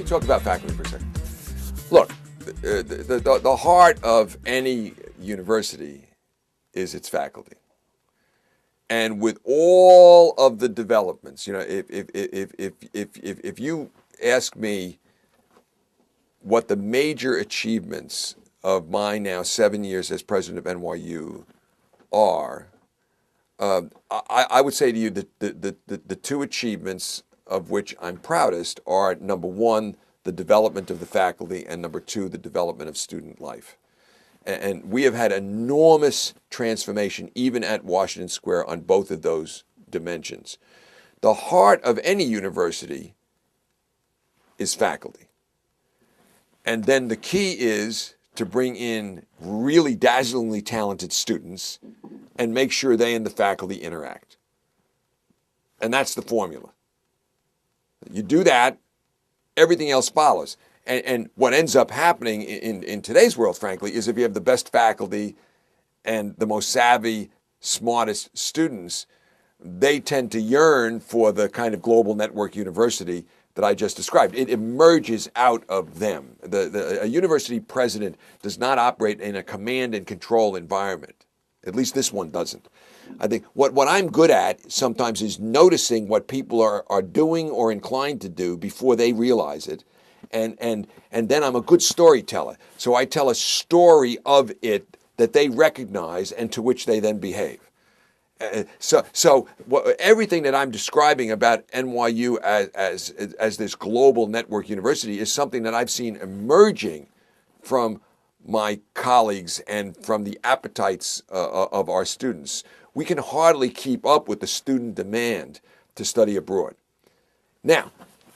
talk about faculty for a second. Look, the heart of any university is its faculty. And with all of the developments, you know, if you ask me what the major achievements of my now 7 years as president of NYU are, I would say to you that the two achievements of which I'm proudest are, number one, the development of the faculty, and number two, the development of student life. And we have had enormous transformation even at Washington Square on both of those dimensions. The heart of any university is faculty. And then the key is to bring in really dazzlingly talented students and make sure they and the faculty interact. And that's the formula. You do that, everything else follows. And what ends up happening in today's world, frankly, is if you have the best faculty and the most savvy, smartest students, they tend to yearn for the kind of global network university that I just described. It emerges out of them. A university president does not operate in a command and control environment. At least this one doesn't. I think what I'm good at sometimes is noticing what people are doing or inclined to do before they realize it. And then I'm a good storyteller. So I tell a story of it that they recognize and to which they then behave. So everything that I'm describing about NYU as this global network university is something that I've seen emerging from my colleagues and from the appetites of our students. We can hardly keep up with the student demand to study abroad. Now,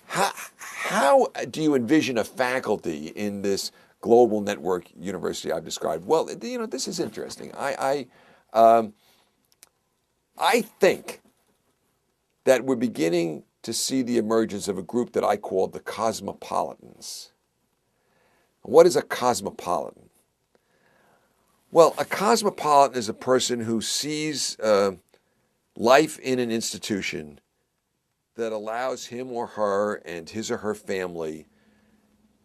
how do you envision a faculty in this global network university I've described? Well, you know, this is interesting. I think that we're beginning to see the emergence of a group that I call the cosmopolitans. What is a cosmopolitan? Well, a cosmopolitan is a person who sees life in an institution that allows him or her and his or her family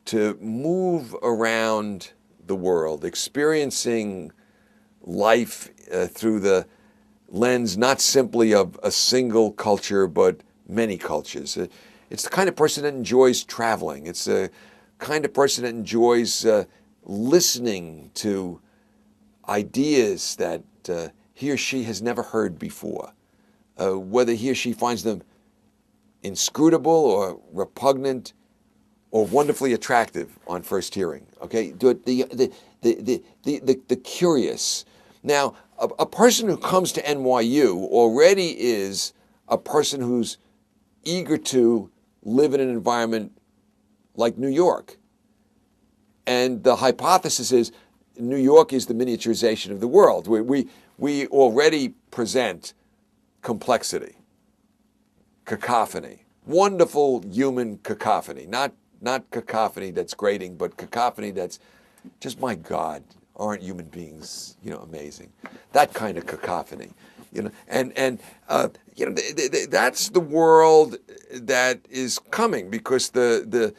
to move around the world, experiencing life through the lens not simply of a single culture, but many cultures. It's the kind of person that enjoys traveling. It's the kind of person that enjoys listening to ideas that he or she has never heard before, whether he or she finds them inscrutable or repugnant or wonderfully attractive on first hearing. Okay, the curious. Now, a person who comes to NYU already is a person who's eager to live in an environment like New York. And the hypothesis is New York is the miniaturization of the world. We already present complexity, cacophony, wonderful human cacophony, not cacophony that's grating, but cacophony that's just, my God, aren't human beings, you know, amazing? That kind of cacophony, you know, and you know, that's the world that is coming, because the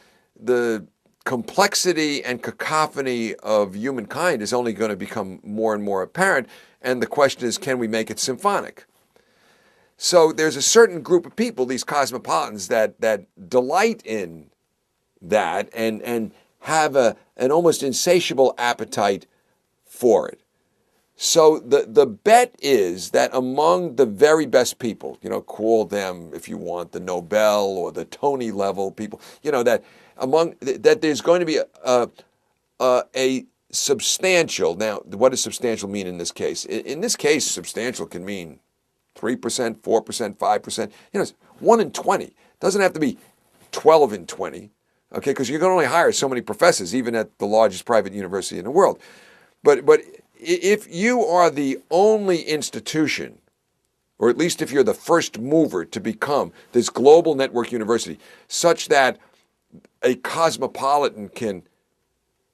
complexity and cacophony of humankind is only going to become more and more apparent. And the question is, can we make it symphonic? So there's a certain group of people, these cosmopolitans, that delight in that and have an almost insatiable appetite for it. So the bet is that among the very best people, you know, call them, if you want, the Nobel or the Tony level people, you know, that there's going to be a substantial. Now, what does substantial mean in this case? In this case, substantial can mean 3%, 4%, 5%. You know, it's 1 in 20. It doesn't have to be 12 in 20, okay? Because you can only hire so many professors, even at the largest private university in the world. But if you are the only institution, or at least if you're the first mover to become this global network university, such that a cosmopolitan can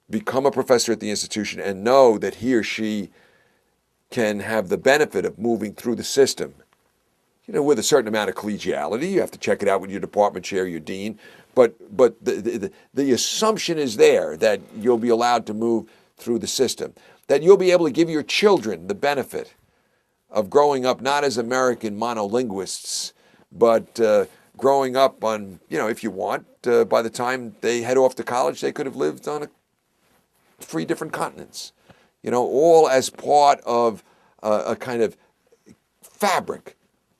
become a professor at the institution and know that he or she can have the benefit of moving through the system with a certain amount of collegiality. You have to check it out with your department chair, your dean. But the assumption is there that you'll be allowed to move through the system, that you'll be able to give your children the benefit of growing up not as American monolinguists, but growing up on, if you want, by the time they head off to college, they could have lived on 3 different continents, all as part of a kind of fabric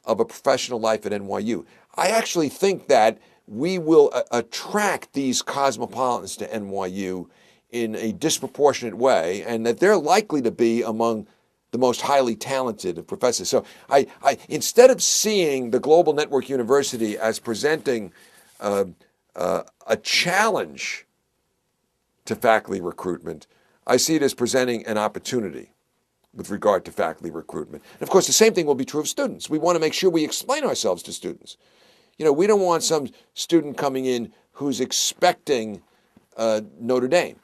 of a professional life at NYU. I actually think that we will attract these cosmopolitans to NYU in a disproportionate way, and that they're likely to be among the most highly talented of professors. So I instead of seeing the Global Network University as presenting a challenge to faculty recruitment, I see it as presenting an opportunity with regard to faculty recruitment. And of course, the same thing will be true of students. We want to make sure we explain ourselves to students. We don't want some student coming in who's expecting Notre Dame.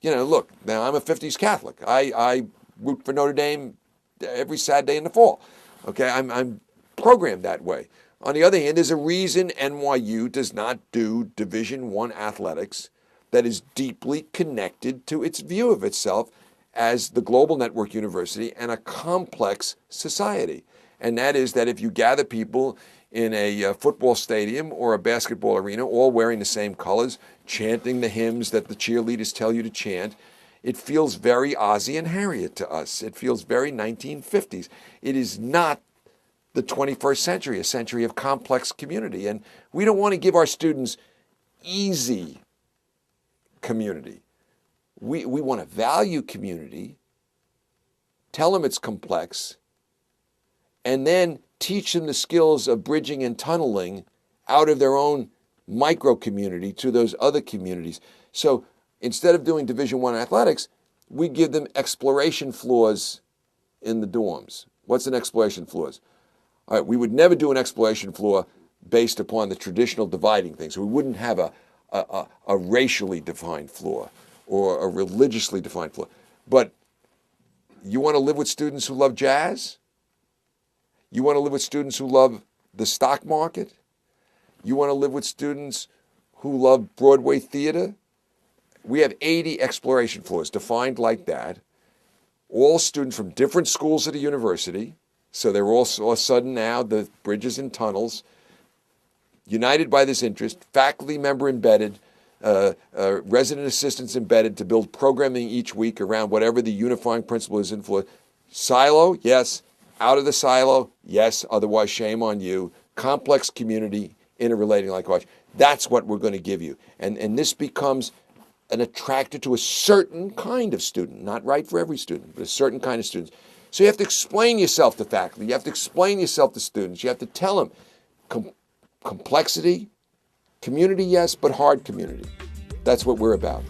Look, now I'm a 50s Catholic. I root for Notre Dame every Saturday in the fall. Okay, I'm programmed that way. On the other hand, there's a reason NYU does not do Division I athletics that is deeply connected to its view of itself as the global network university and a complex society. And that is that if you gather people in a football stadium or a basketball arena, all wearing the same colors, chanting the hymns that the cheerleaders tell you to chant, it feels very Ozzie and Harriet to us. It feels very 1950s. It is not the 21st century, a century of complex community. And we don't want to give our students easy community. We want to value community, tell them it's complex, and then teach them the skills of bridging and tunneling out of their own micro community to those other communities. So instead of doing Division I athletics, we give them exploration floors in the dorms. What's an exploration floor? All right, we would never do an exploration floor based upon the traditional dividing thing. So we wouldn't have a racially defined floor or a religiously defined floor. But you want to live with students who love jazz? You want to live with students who love the stock market? You want to live with students who love Broadway theater? We have 80 exploration floors defined like that, all students from different schools at a university. So they're all of a sudden now the bridges and tunnels, united by this interest, faculty member embedded, resident assistants embedded to build programming each week around whatever the unifying principle is in Florida. Silo, yes. Out of the silo, yes. Otherwise, shame on you. Complex community, interrelating like watch. That's what we're going to give you. And this becomes an attractor to a certain kind of student, not right for every student, but a certain kind of students. So you have to explain yourself to faculty. You have to explain yourself to students. You have to tell them complexity, community, yes, but hard community. That's what we're about.